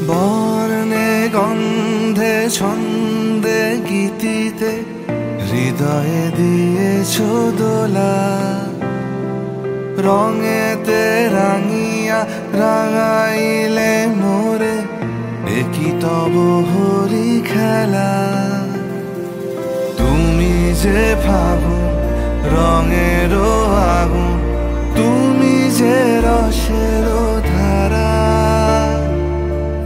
বর্ণে গন্ধে ছন্দে গীতিতে হৃদয়ে দিয়েছ দোলা, রঙেতে রাঙিয়া রাঙাইলে মোরে একই তব হরি খেলা। তুমি যে ভাবো রঙেরও আগুন, তুমি যে রসেরও ধারা,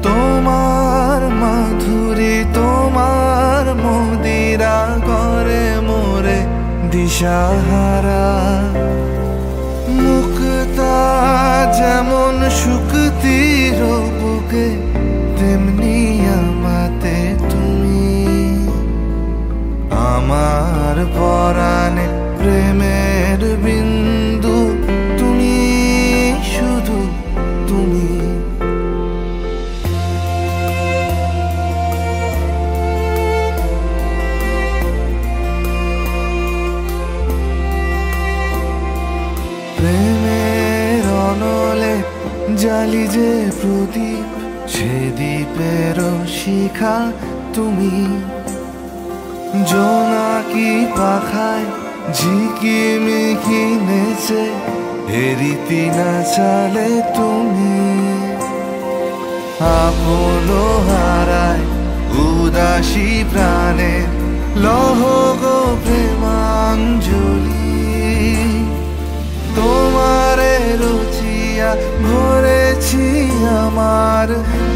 তোমার মাধুরী তোমার মদিরা করে মোরে দিশাহারা। মুক্তা যেমন শুকতির বুকে, তেমনি আমাতে তুমি। আমার পরাণে প্রেমের বিন্দু, তুমি শুধু তুমি। প্রেমের অনলে জালি যে প্রদীপ, সে দ্বীপের শিখা তুমি। জোনাকি পাখায় ঝিকিমিকি নেচে হেরিতি না চালে তুমি। আপন হারায় উদাসী প্রাণে লহ গো প্রেমাঞ্জলি। তোমারে রচিয়া ভরেছি আমার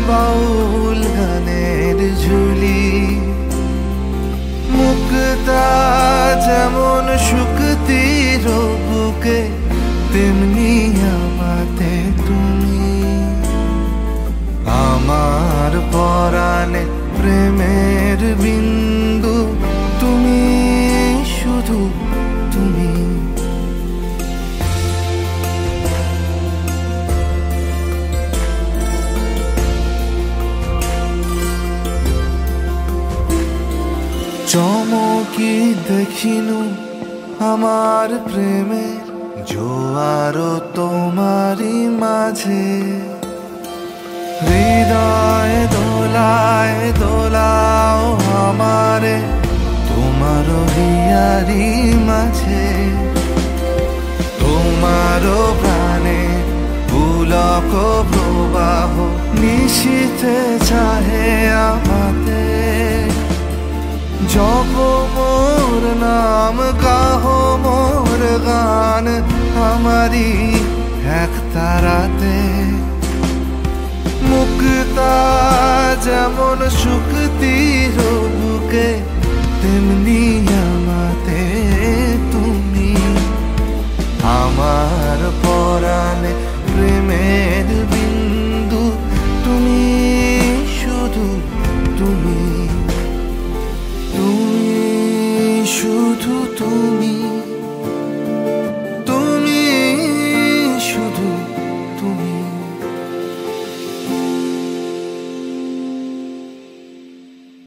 বাউল গানের ঝুলি। মুক্তা যেমন শুকতির বুকে, তেমনি আমাতে তুমি। আমার পরাণে প্রেমের বিন্দু, তুমি শুধু তুমি। চমকি দেখিনু আমার প্রেমের জোয়ার তোমারই মাঝে। হৃদয় দোলায় দোলাও আমারে তোমার হিয়ারি মাঝে। তোমার প্রাণে পুলক প্রবাহ নিশীথে চাহে আমাতে। জপ মোর নাম গাহো মোর গান, আমারি এক তারাতে। মুক্তা যেমন শুকতির বুকে, তেমনি আমাতে তুমি। আমার পরাণে প্রেমের বিন্দু, তুমি শুধু তুমি। তুমি শুধু তুমি।